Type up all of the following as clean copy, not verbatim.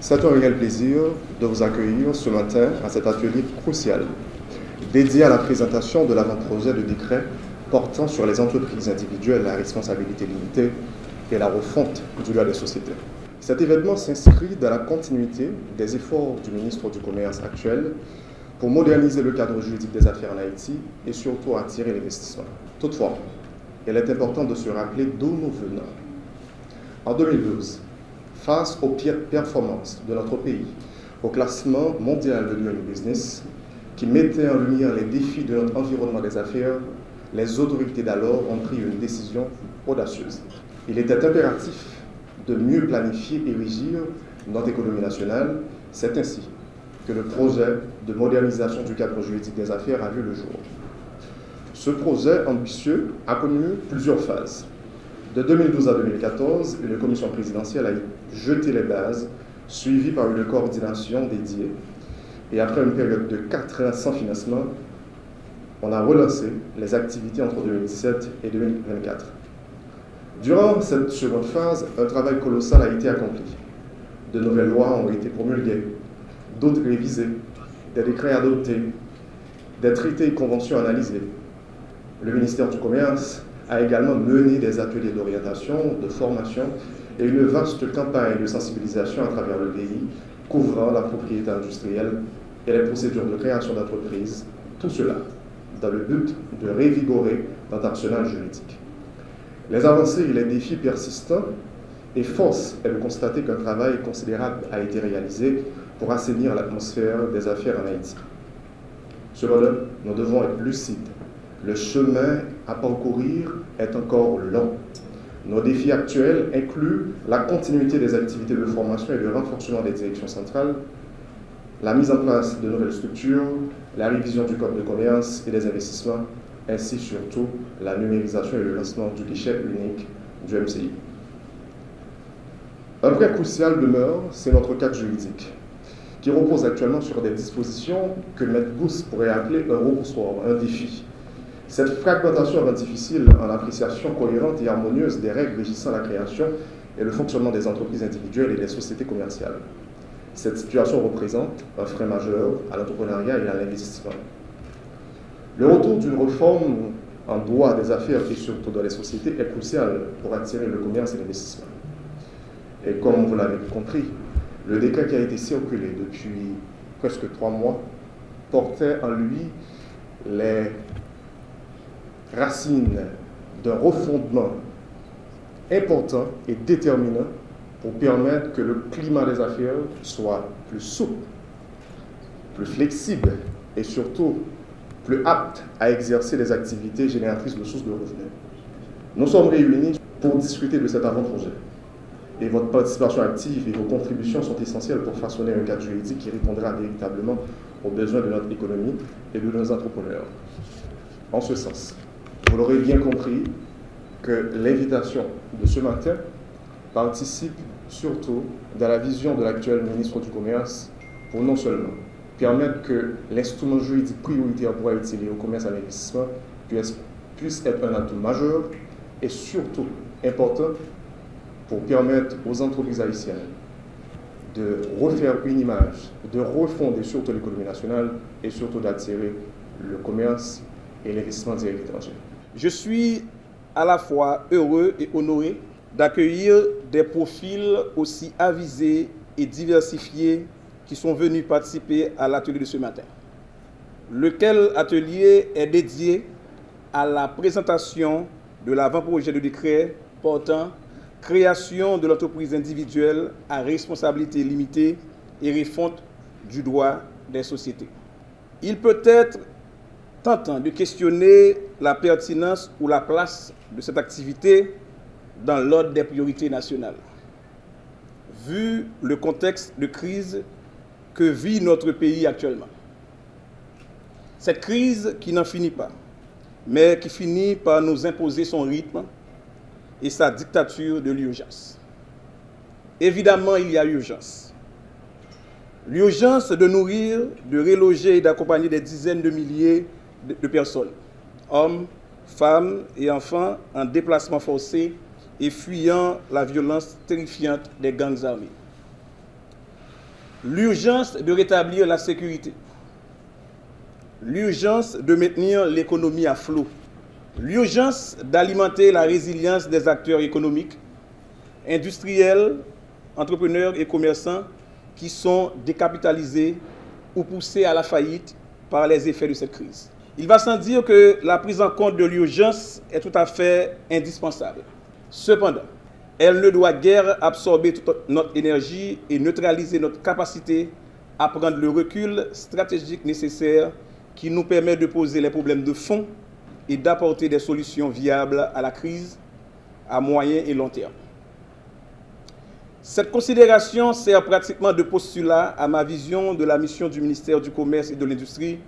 C'est un réel plaisir de vous accueillir ce matin à cet atelier crucial dédié à la présentation de l'avant-projet de décret portant sur les entreprises individuelles à responsabilité limitée et la refonte du droit des sociétés. Cet événement s'inscrit dans la continuité des efforts du ministre du Commerce actuel pour moderniser le cadre juridique des affaires en Haïti et surtout attirer l'investissement. Toutefois, il est important de se rappeler d'où nous venons. En 2012, face aux pires performances de notre pays au classement mondial de Doing Business, qui mettait en lumière les défis de notre environnement des affaires, les autorités d'alors ont pris une décision audacieuse. Il était impératif de mieux planifier et régir notre économie nationale. C'est ainsi que le projet de modernisation du cadre juridique des affaires a vu le jour. Ce projet ambitieux a connu plusieurs phases. De 2012 à 2014, une commission présidentielle a jeté les bases, suivie par une coordination dédiée. Et après une période de 4 ans sans financement, on a relancé les activités entre 2017 et 2024. Durant cette seconde phase, un travail colossal a été accompli. De nouvelles lois ont été promulguées, d'autres révisées, des décrets adoptés, des traités et conventions analysés. Le ministère du Commerce a également mené des ateliers d'orientation, de formation et une vaste campagne de sensibilisation à travers le pays, couvrant la propriété industrielle et les procédures de création d'entreprises, tout cela dans le but de revigorer notre arsenal juridique. Les avancées et les défis persistants, et force est de constater qu'un travail considérable a été réalisé pour assainir l'atmosphère des affaires en Haïti. Cependant, nous devons être lucides. Le chemin à parcourir est encore long. Nos défis actuels incluent la continuité des activités de formation et de renforcement des directions centrales, la mise en place de nouvelles structures, la révision du code de commerce et des investissements, ainsi surtout la numérisation et le lancement du guichet unique du MCI. Un point crucial demeure, c'est notre cadre juridique, qui repose actuellement sur des dispositions que M. Gousse pourrait appeler un repoussoir, un défi. Cette fragmentation rend difficile en appréciation cohérente et harmonieuse des règles régissant la création et le fonctionnement des entreprises individuelles et des sociétés commerciales. Cette situation représente un frein majeur à l'entrepreneuriat et à l'investissement. Le retour d'une réforme en droit des affaires et surtout dans les sociétés est crucial pour attirer le commerce et l'investissement. Et comme vous l'avez compris, le décret qui a été circulé depuis presque 3 mois portait en lui les racines d'un refondement important et déterminant pour permettre que le climat des affaires soit plus souple, plus flexible et surtout plus apte à exercer des activités génératrices de sources de revenus. Nous sommes réunis pour discuter de cet avant-projet. Et votre participation active et vos contributions sont essentielles pour façonner un cadre juridique qui répondra véritablement aux besoins de notre économie et de nos entrepreneurs. En ce sens, vous l'aurez bien compris que l'invitation de ce matin participe surtout dans la vision de l'actuel ministre du Commerce pour non seulement permettre que l'instrument juridique prioritaire pour Haïti lié au commerce et à l'investissement puisse être un atout majeur et surtout important pour permettre aux entreprises haïtiennes de refaire une image, de refonder surtout l'économie nationale et surtout d'attirer le commerce et l'investissement direct étranger. Je suis à la fois heureux et honoré d'accueillir des profils aussi avisés et diversifiés qui sont venus participer à l'atelier de ce matin. Lequel atelier est dédié à la présentation de l'avant-projet de décret portant création de l'entreprise individuelle à responsabilité limitée et refonte du droit des sociétés. Il peut être tentant de questionner la pertinence ou la place de cette activité dans l'ordre des priorités nationales. Vu le contexte de crise que vit notre pays actuellement. Cette crise qui n'en finit pas, mais qui finit par nous imposer son rythme et sa dictature de l'urgence. Évidemment, il y a urgence. L'urgence de nourrir, de reloger et d'accompagner des dizaines de milliers de personnes, hommes, femmes et enfants en déplacement forcé et fuyant la violence terrifiante des gangs armés. L'urgence de rétablir la sécurité. L'urgence de maintenir l'économie à flot. L'urgence d'alimenter la résilience des acteurs économiques, industriels, entrepreneurs et commerçants qui sont décapitalisés ou poussés à la faillite par les effets de cette crise. Il va sans dire que la prise en compte de l'urgence est tout à fait indispensable. Cependant, elle ne doit guère absorber toute notre énergie et neutraliser notre capacité à prendre le recul stratégique nécessaire qui nous permet de poser les problèmes de fond et d'apporter des solutions viables à la crise à moyen et long terme. Cette considération sert pratiquement de postulat à ma vision de la mission du ministère du Commerce et de l'Industrie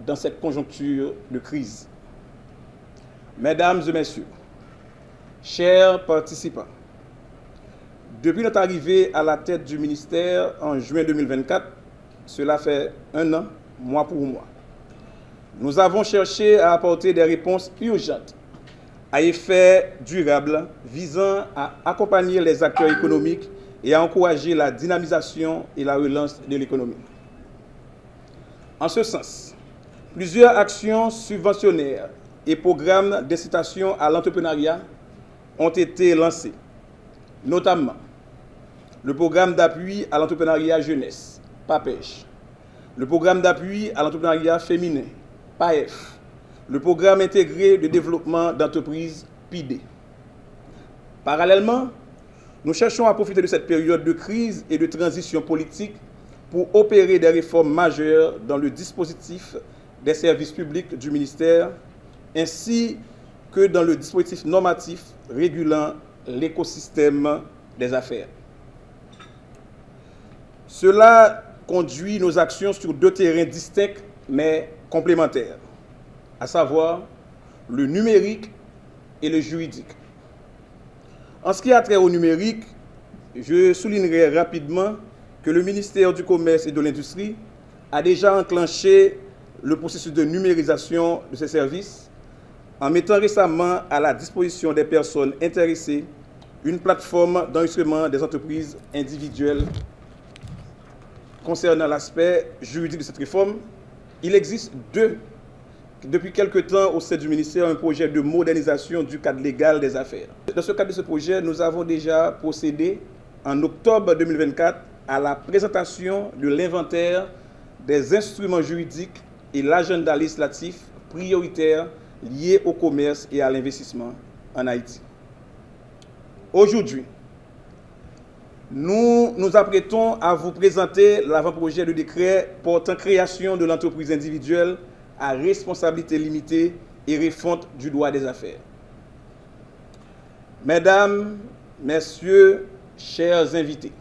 dans cette conjoncture de crise. Mesdames et messieurs, chers participants, depuis notre arrivée à la tête du ministère en juin 2024, cela fait un an, mois pour mois, nous avons cherché à apporter des réponses urgentes à effet durable visant à accompagner les acteurs économiques et à encourager la dynamisation et la relance de l'économie. En ce sens, plusieurs actions subventionnaires et programmes d'incitation à l'entrepreneuriat ont été lancés, notamment le programme d'appui à l'entrepreneuriat jeunesse, PAPEJ, le programme d'appui à l'entrepreneuriat féminin, PAEF, le programme intégré de développement d'entreprises, PIDE. Parallèlement, nous cherchons à profiter de cette période de crise et de transition politique pour opérer des réformes majeures dans le dispositif des services publics du ministère, ainsi que dans le dispositif normatif régulant l'écosystème des affaires. Cela conduit nos actions sur deux terrains distincts mais complémentaires, à savoir le numérique et le juridique. En ce qui a trait au numérique, je soulignerai rapidement que le ministère du Commerce et de l'Industrie a déjà enclenché le processus de numérisation de ses services en mettant récemment à la disposition des personnes intéressées une plateforme d'enregistrement des entreprises individuelles. Concernant l'aspect juridique de cette réforme, il existe depuis quelque temps au sein du ministère un projet de modernisation du cadre légal des affaires. Dans ce cadre de ce projet, nous avons déjà procédé en octobre 2024 à la présentation de l'inventaire des instruments juridiques et l'agenda législatif prioritaire liés au commerce et à l'investissement en Haïti. Aujourd'hui, nous nous apprêtons à vous présenter l'avant-projet de décret portant création de l'entreprise individuelle à responsabilité limitée et refonte du droit des affaires. Mesdames, Messieurs, chers invités,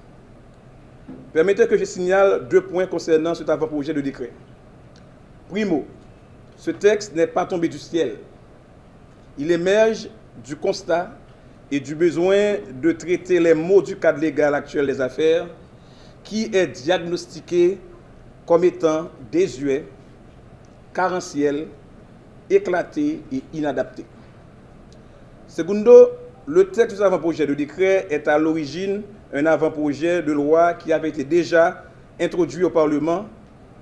permettez que je signale deux points concernant cet avant-projet de décret. Primo, ce texte n'est pas tombé du ciel. Il émerge du constat et du besoin de traiter les maux du cadre légal actuel des affaires qui est diagnostiqué comme étant désuet, carentiel, éclaté et inadapté. Secondo, le texte de l'avant-projet de décret est à l'origine un avant-projet de loi qui avait été déjà introduit au Parlement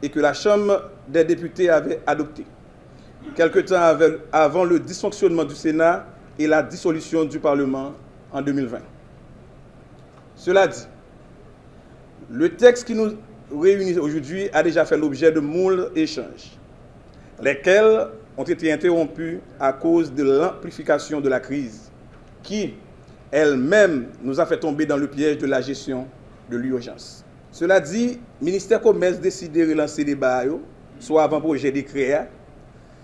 et que la Chambre des députés avait adopté, quelque temps avant le dysfonctionnement du Sénat et la dissolution du Parlement en 2020. Cela dit, le texte qui nous réunit aujourd'hui a déjà fait l'objet de moult échanges, lesquels ont été interrompus à cause de l'amplification de la crise, qui elle-même nous a fait tomber dans le piège de la gestion de l'urgence. Cela dit, le ministère du Commerce a décidé de relancer les débats, soit avant-projet de décret,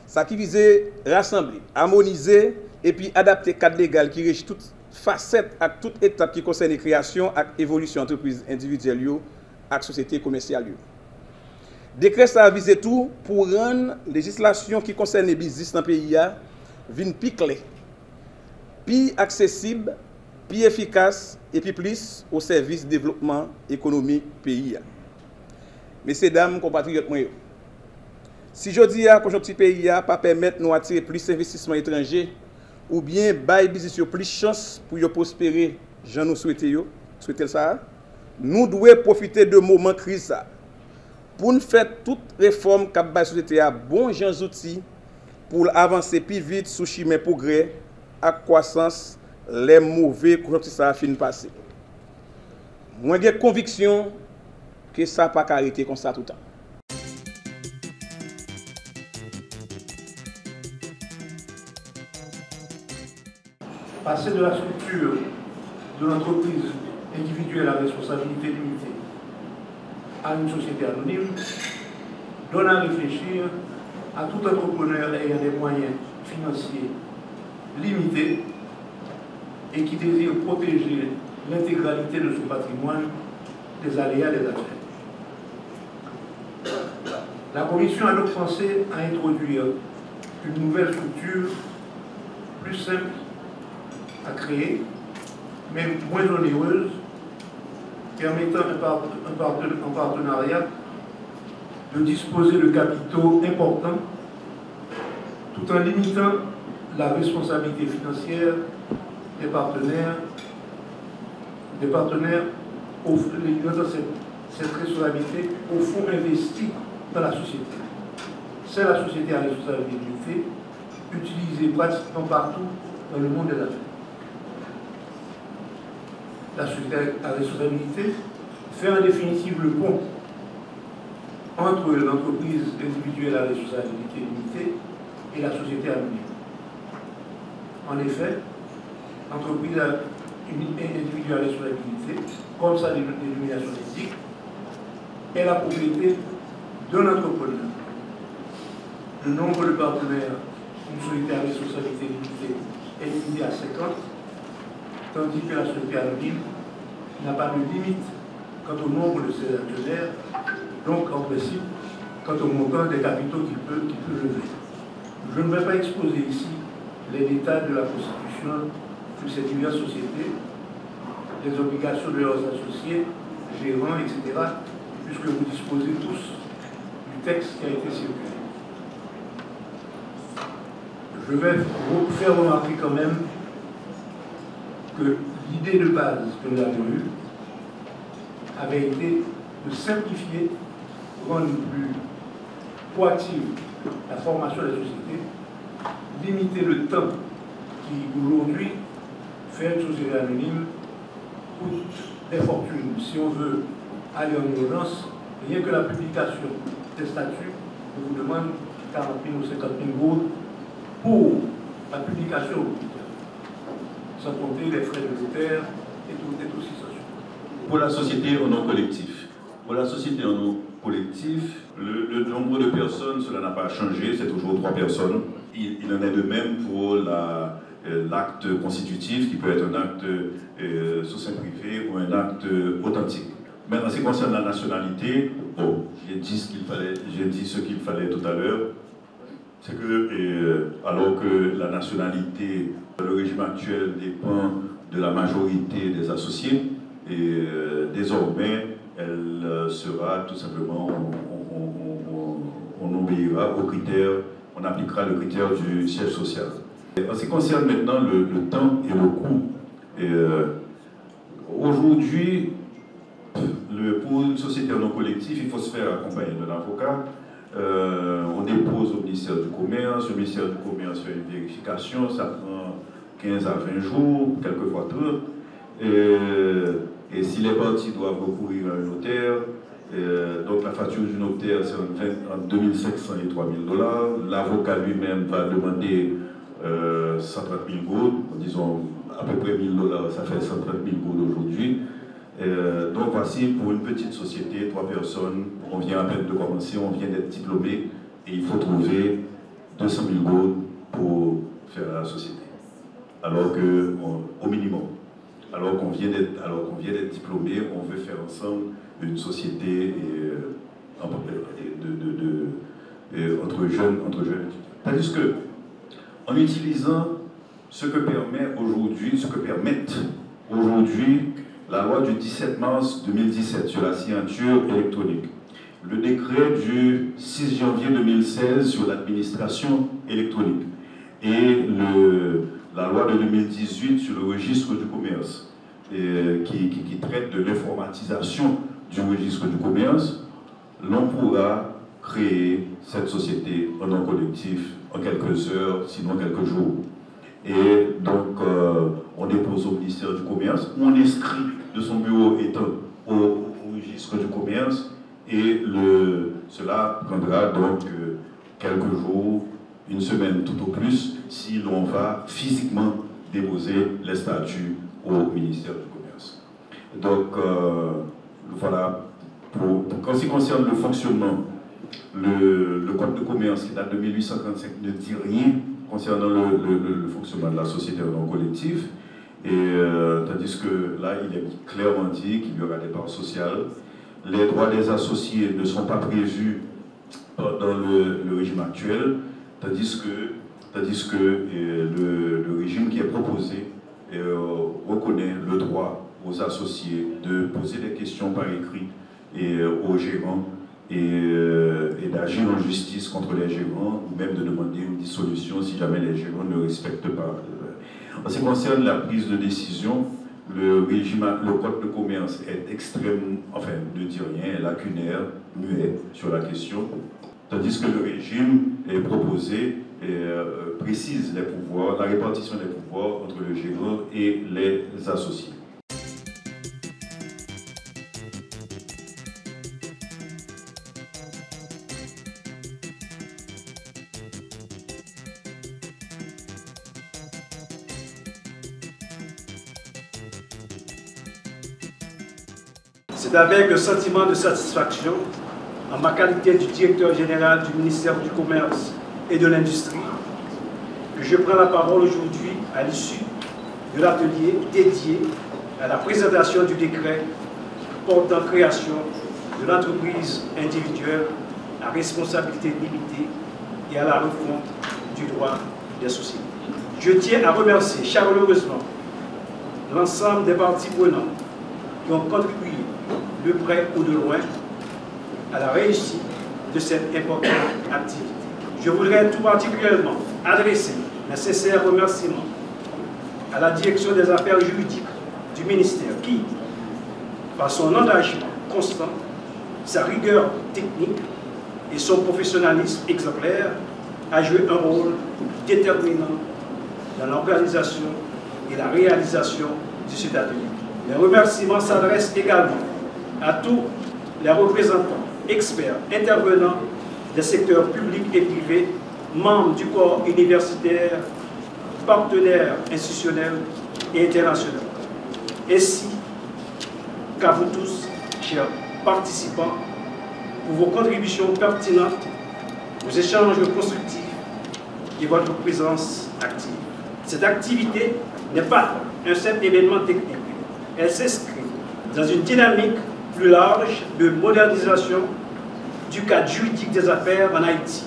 ça qui visait rassembler, harmoniser et puis adapter le cadre légal qui régit toute facette à toute étape qui concerne la création et l'évolution d'entreprises individuelles et la société commerciale. Le décret ça a visé tout pour rendre la législation qui concerne les business dans le pays plus claire, plus accessible, plus efficace et puis plus au service du développement économique du pays. Messieurs, dames, compatriotes, si je dis que notre pays n'a pas permettre nous attirer plus d'investissements étrangers ou bien bailler business plus de chance pour prospérer, j'en nous souhaite ça, nous devons profiter de moment crise pour nous faire toute réforme qui la société a bon gens outils pour avancer plus vite sous chemin progrès à croissance les mauvais que ça a fini passer. Moi j'ai conviction que ça n'a pas arrêter comme ça tout le temps. Passer de la structure de l'entreprise individuelle à responsabilité limitée à une société anonyme donne à réfléchir à tout entrepreneur ayant des moyens financiers limités et qui désire protéger l'intégralité de son patrimoine des aléas des affaires. La Commission a donc pensé à introduire une nouvelle structure plus simple à créer, mais moins onéreuse, permettant en partenariat de disposer de capitaux importants tout en limitant la responsabilité financière des partenaires limitant cette responsabilité au fonds investi dans la société. C'est la société à responsabilité utilisée pratiquement partout dans le monde des affaires. La société à responsabilité fait en définitive le pont entre l'entreprise individuelle à responsabilité limitée et la société anonyme. En effet, l'entreprise individuelle à responsabilité, comme sa dénomination l'indique, est la propriété d'un entrepreneur. Le nombre de partenaires d'une société à responsabilité limitée est limité à 50, tandis que la société anonyme n'a pas de limite quant au nombre de ses actionnaires, donc en principe, quant au montant des capitaux qu'il peut lever. Je ne vais pas exposer ici les détails de la constitution de ces diverses sociétés, les obligations de leurs associés, gérants, etc., puisque vous disposez tous du texte qui a été circulé. Je vais vous faire remarquer quand même que l'idée de base que nous avions eue avait été de simplifier, rendre plus proactive la formation des sociétés, limiter le temps qui aujourd'hui fait une société anonyme coûte des fortunes. Si on veut aller en urgence, rien que la publication des statuts, on vous demande 40 000 ou 50 000 euros pour la publication, sans compter les frais de notaire et tout ceci. Pour la société en nom collectif. Pour la société en nom collectif, le nombre de personnes, cela n'a pas changé, c'est toujours 3 personnes. Il en est de même pour l'acte constitutif, qui peut être un acte sous sein privé ou un acte authentique. Maintenant, en ce qui concerne la nationalité, bon, j'ai dit ce qu'il fallait tout à l'heure. C'est que, alors que la nationalité, le régime actuel dépend de la majorité des associés, et désormais, elle sera tout simplement, on obéira aux critères, on appliquera le critère du siège social. En ce qui concerne maintenant le temps et le coût, aujourd'hui, pour une société en nom collectif, il faut se faire accompagner d'un avocat. On dépose au ministère du Commerce, le ministère du Commerce fait une vérification, ça prend 15 à 20 jours, quelquefois 30. Et si les parties doivent recourir à un notaire, donc la facture du notaire c'est entre 2500 et 3000 $. L'avocat lui-même va demander 130 000 gourdes, disons à peu près 1000 $, ça fait 130 000 gourdes aujourd'hui. Donc voici pour une petite société, 3 personnes, on vient à peine de commencer, on vient d'être diplômé et il faut trouver 200 000 gourdes pour faire la société. Alors que, au minimum. Alors qu'on vient d'être diplômé, on veut faire ensemble une société entre jeunes. Tandis que, en utilisant ce que permettent aujourd'hui la loi du 17 mars 2017 sur la signature électronique, le décret du 6 janvier 2016 sur l'administration électronique et la loi de 2018 sur le registre du commerce. qui traite de l'informatisation du registre du commerce, l'on pourra créer cette société en nom collectif en quelques heures, sinon quelques jours. Et donc, on dépose au ministère du Commerce, on inscrit de son bureau étant au registre du commerce, et cela prendra donc quelques jours, une semaine tout au plus, si l'on va physiquement déposer les statuts au ministère du Commerce. Donc, voilà, en ce qui concerne le fonctionnement, le Code de commerce qui date de 1835 ne dit rien concernant le fonctionnement de la société en nom collectif, tandis que là, il est clairement dit qu'il y aura des parts sociales. Les droits des associés ne sont pas prévus dans le régime actuel, tandis que le régime qui est proposé reconnaît le droit aux associés de poser des questions par écrit aux gérants et d'agir en justice contre les gérants, ou même de demander une dissolution si jamais les gérants ne respectent pas. En ce qui concerne la prise de décision, le Code de commerce est extrêmement, enfin, ne dit rien, lacunaire, muet sur la question, tandis que le régime est proposé et précise les pouvoirs, la répartition des pouvoirs entre le gérant et les associés. C'est avec un sentiment de satisfaction, en ma qualité du directeur général du ministère du Commerce et de l'Industrie, que je prends la parole aujourd'hui à l'issue de l'atelier dédié à la présentation du décret portant création de l'entreprise individuelle à responsabilité limitée et à la refonte du droit des sociétés. Je tiens à remercier chaleureusement l'ensemble des parties prenantes qui ont contribué de près ou de loin à la réussite de cette importante activité. Je voudrais tout particulièrement adresser mes sincères remerciements à la direction des affaires juridiques du ministère qui, par son engagement constant, sa rigueur technique et son professionnalisme exemplaire, a joué un rôle déterminant dans l'organisation et la réalisation de cet atelier. Les remerciements s'adressent également à tous les représentants, experts, intervenants des secteurs publics et privés, membres du corps universitaire, partenaires institutionnels et internationaux, ainsi qu'à vous tous, chers participants, pour vos contributions pertinentes, vos échanges constructifs et votre présence active. Cette activité n'est pas un simple événement technique, elle s'inscrit dans une dynamique plus large de modernisation du cadre juridique des affaires en Haïti,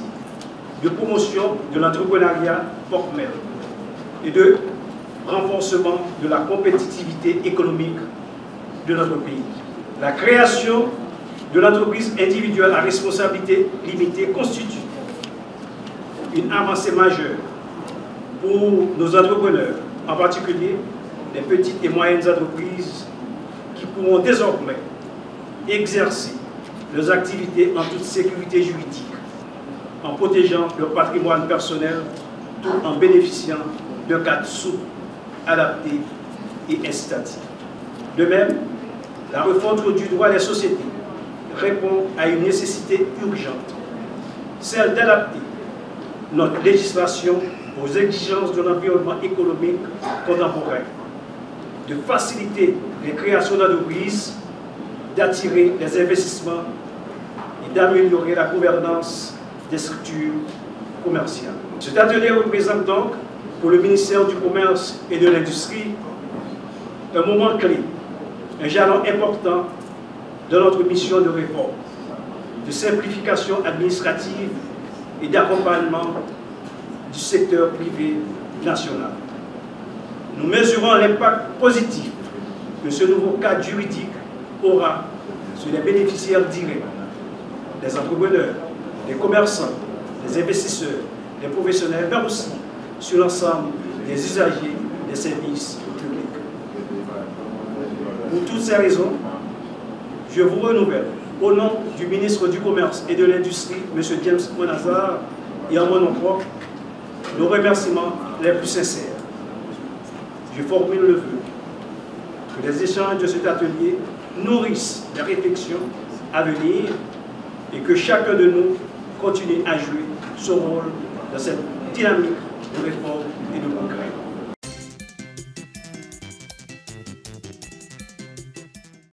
de promotion de l'entrepreneuriat formel et de renforcement de la compétitivité économique de notre pays. La création de l'entreprise individuelle à responsabilité limitée constitue une avancée majeure pour nos entrepreneurs, en particulier les petites et moyennes entreprises qui pourront désormais exercer leurs activités en toute sécurité juridique, en protégeant leur patrimoine personnel, tout en bénéficiant d'un cadre souple, adapté et incitatif. De même, la refonte du droit des sociétés répond à une nécessité urgente, celle d'adapter notre législation aux exigences de l'environnement économique contemporain, de faciliter les créations d'entreprises, d'attirer les investissements et d'améliorer la gouvernance des structures commerciales. Cet atelier représente donc pour le ministère du Commerce et de l'Industrie un moment clé, un jalon important de notre mission de réforme, de simplification administrative et d'accompagnement du secteur privé national. Nous mesurons l'impact positif que ce nouveau cadre juridique aura sur les bénéficiaires directs, les entrepreneurs, les commerçants, les investisseurs, les professionnels, mais aussi sur l'ensemble des usagers des services publics. Pour toutes ces raisons, je vous renouvelle, au nom du ministre du Commerce et de l'Industrie, M. James Monazar, et en mon nom propre, nos remerciements les plus sincères. Je formule le vœu que les échanges de cet atelier nourrissent les réflexions à venir et que chacun de nous continue à jouer son rôle dans cette dynamique de réforme